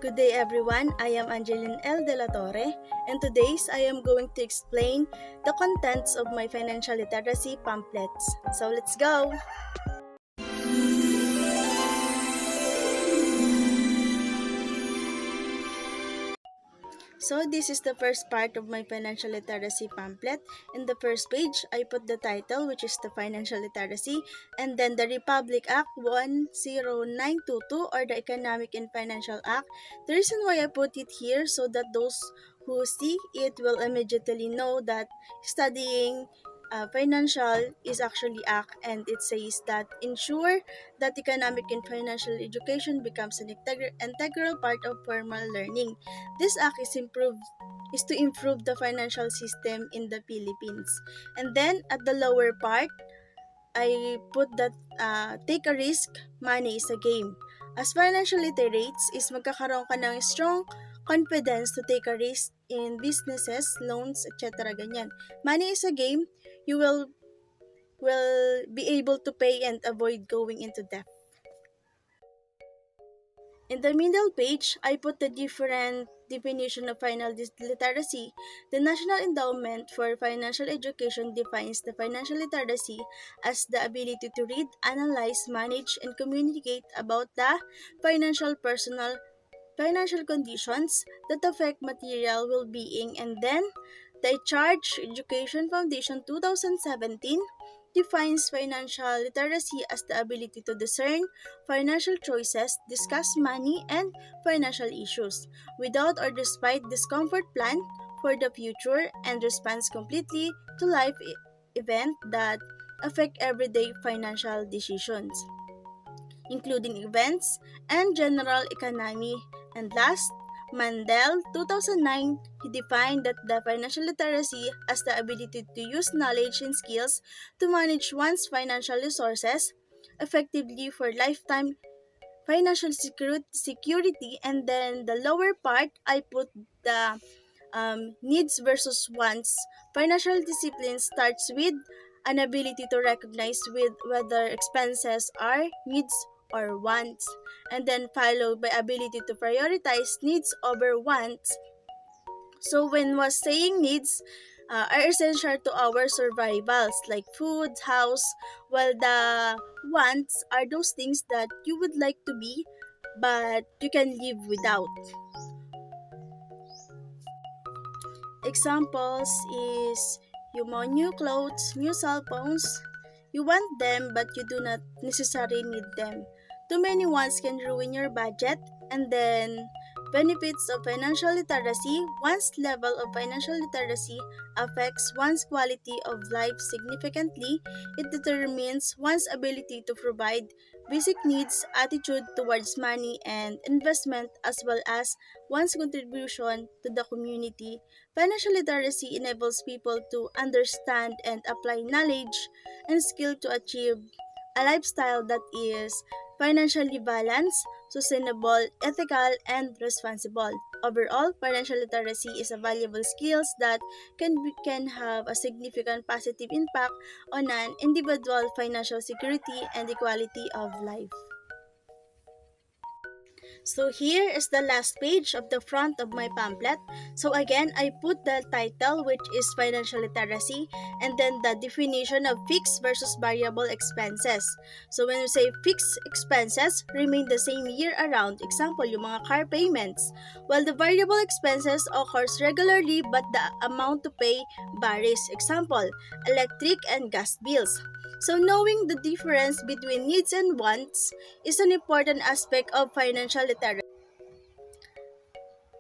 Good day everyone, I am Angeline L. De La Torre and today I am going to explain the contents of my financial literacy pamphlets. So let's go! So this is the first part of my financial literacy pamphlet. In the first page, I put the title, which is the financial literacy, and then the Republic Act 10922 or the Economic and Financial Act. The reason why I put it here so that those who see it will immediately know that studying financial is actually act, and it says that ensure that economic and financial education becomes an integral part of formal learning. This act is to improve the financial system in the Philippines. And then at the lower part, I put that take a risk, money is a game. As financial literates is magkakaroon ka ng strong confidence to take a risk in businesses, loans, etc. Ganyan. Money is a game, you will be able to pay and avoid going into debt. In the middle page, I put the different definition of financial literacy. The National Endowment for Financial Education defines the financial literacy as the ability to read, analyze, manage, and communicate about the financial conditions that affect material well-being. And then, the Charge Education Foundation 2017 defines financial literacy as the ability to discern financial choices, discuss money and financial issues without or despite discomfort, plan for the future, and responds completely to life events that affect everyday financial decisions, including events and general economy. And last, Mandel, 2009, he defined that the financial literacy as the ability to use knowledge and skills to manage one's financial resources effectively for lifetime financial security. And then the lower part, I put the needs versus wants. Financial discipline starts with an ability to recognize with whether expenses are needs or wants, and then followed by ability to prioritize needs over wants. So when was saying needs are essential to our survivals like food, house, while the wants are those things that you would like to be but you can live without. Examples is you want new clothes, new cell phones. You want them but you do not necessarily need them. Too many wants can ruin your budget. And then benefits of financial literacy. One's level of financial literacy affects one's quality of life significantly. It determines one's ability to provide basic needs, attitude towards money and investment, as well as one's contribution to the community. Financial literacy enables people to understand and apply knowledge and skill to achieve a lifestyle that is financially balanced, sustainable, ethical, and responsible. Overall, financial literacy is a valuable skill that can have a significant positive impact on an individual financial security and equality of life. So here is the last page of the front of my pamphlet. So again, I put the title, which is financial literacy, and then the definition of fixed versus variable expenses. So when we say fixed expenses, remain the same year around. Example, yung mga car payments. While the variable expenses occurs regularly but the amount to pay varies. Example, electric and gas bills. So knowing the difference between needs and wants is an important aspect of financial literacy.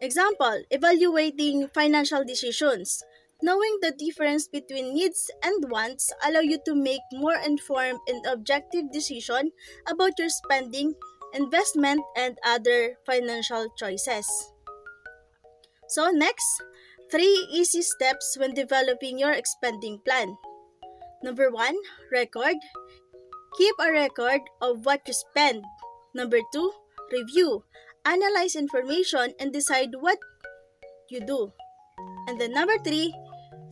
Example, evaluating financial decisions. Knowing the difference between needs and wants allow you to make more informed and objective decision about your spending, investment, and other financial choices. So next, 3 easy steps when developing your spending plan. Number 1, record. Keep a record of what you spend. Number 2, review. Analyze information and decide what you do. And then number 3,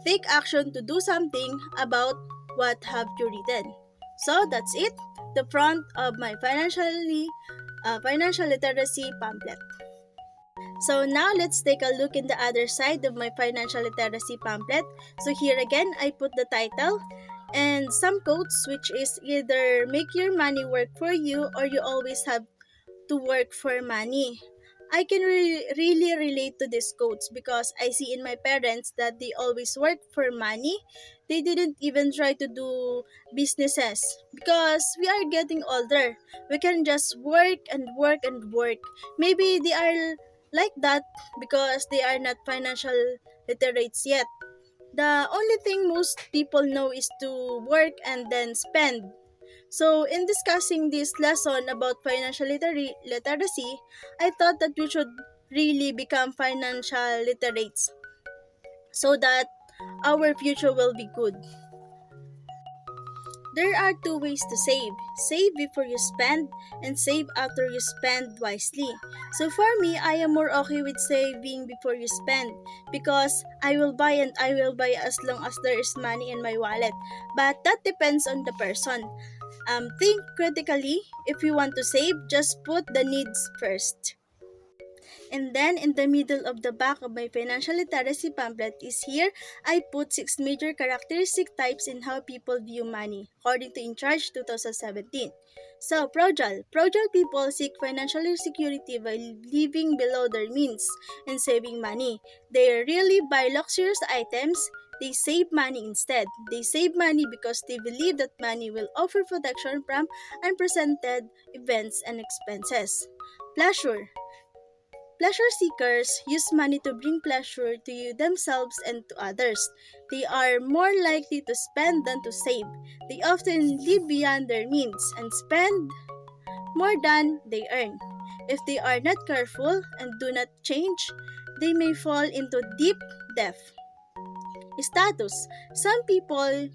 take action to do something about what have you written. So that's it, the front of my financial literacy pamphlet. So now let's take a look in the other side of my financial literacy pamphlet. So here again, I put the title and some quotes, which is either make your money work for you or you always have to work for money. I can really relate to these quotes because I see in my parents that they always work for money. They didn't even try to do businesses because we are getting older. We can just work and work and work. Maybe they are like that because they are not financial literates yet. The only thing most people know is to work and then spend. So, in discussing this lesson about financial literacy, I thought that we should really become financial literates so that our future will be good. There are two ways to save: save before you spend, and save after you spend wisely. So, for me, I am more okay with saving before you spend because I will buy and I will buy as long as there is money in my wallet. But that depends on the person. Think critically. If you want to save, just put the needs first. And then in the middle of the back of my financial literacy pamphlet is here, I put 6 major characteristic types in how people view money, according to In Charge 2017. So, prodigal. Prodigal people seek financial security by living below their means and saving money. They really buy luxurious items. They save money instead. They save money because they believe that money will offer protection from unprecedented events and expenses. Pleasure. Pleasure seekers use money to bring pleasure to you themselves and to others. They are more likely to spend than to save. They often live beyond their means and spend more than they earn. If they are not careful and do not change, they may fall into deep debt. Status. Some people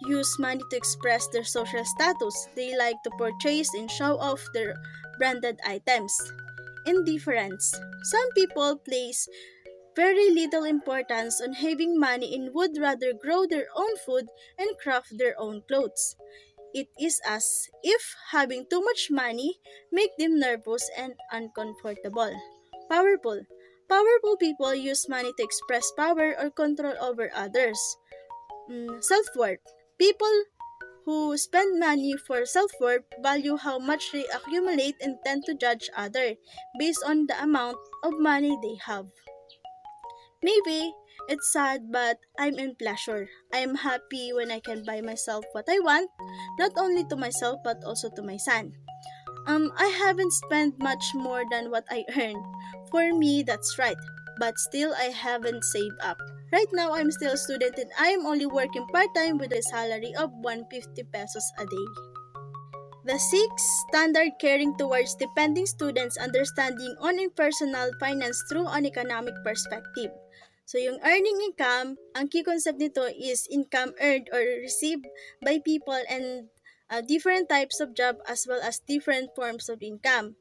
use money to express their social status. They like to purchase and show off their branded items. Indifference. Some people place very little importance on having money and would rather grow their own food and craft their own clothes. It is as if having too much money make them nervous and uncomfortable. Powerful. Powerful people use money to express power or control over others. Self-worth. People who spend money for self-worth value how much they accumulate and tend to judge others based on the amount of money they have. Maybe it's sad, but I'm in pleasure. I am happy when I can buy myself what I want, not only to myself but also to my son. I haven't spent much more than what I earned. For me, that's right. But still, I haven't saved up. Right now, I'm still a student and I am only working part-time with a salary of 150 pesos a day. The sixth standard caring towards depending students understanding on impersonal finance through an economic perspective. So yung earning income, ang key concept nito is income earned or received by people and different types of job as well as different forms of income.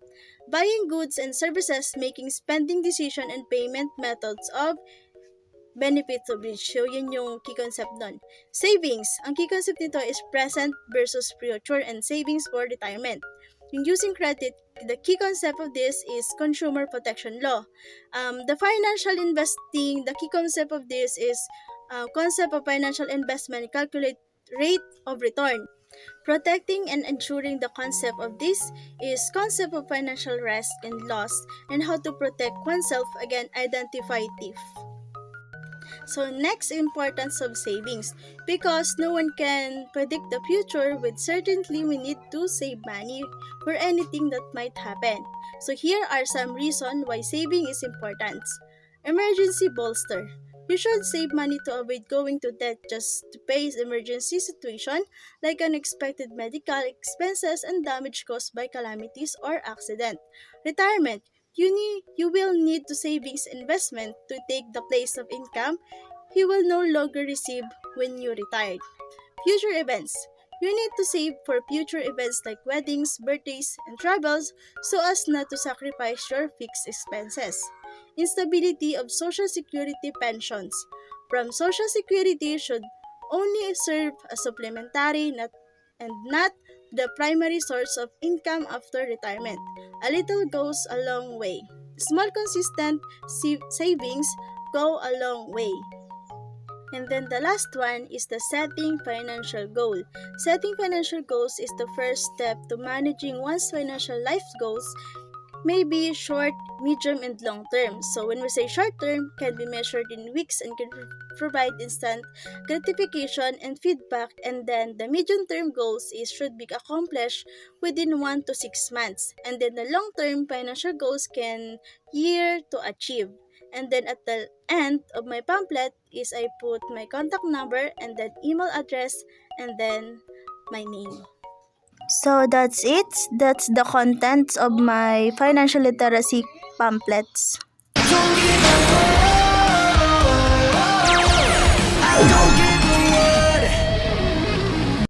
Buying goods and services, making spending decision and payment methods of benefits of which. So, yun yung key concept nun. Savings. Ang key concept nito is present versus future and savings for retirement. Yung using credit, the key concept of this is consumer protection law. The financial investing, the key concept of this is concept of financial investment, calculate rate of return. Protecting and ensuring, the concept of this is concept of financial risk and loss and how to protect oneself against identify thief. So next, importance of savings. Because no one can predict the future with certainty, we need to save money for anything that might happen. So here are some reasons why saving is important. Emergency bolster. You should save money to avoid going to debt just to face emergency situation like unexpected medical expenses and damage caused by calamities or accident. Retirement. You will need to savings investment to take the place of income you will no longer receive when you retire. Future events. You need to save for future events like weddings, birthdays, and travels so as not to sacrifice your fixed expenses. Instability of Social Security pensions. From Social Security should only serve as supplementary and not the primary source of income after retirement. A little goes a long way. Small, consistent savings go a long way. And then the last one is the setting financial goal. Setting financial goals is the first step to managing one's financial life goals, may be short, medium, and long term. So when we say short term, can be measured in weeks and can provide instant gratification and feedback. And then the medium term goals should be accomplished within 1 to 6 months. And then the long term financial goals can year to achieve. And then at the end of my pamphlet I put my contact number and then email address and then my name. So that's it. That's the contents of my financial literacy pamphlets. Don't give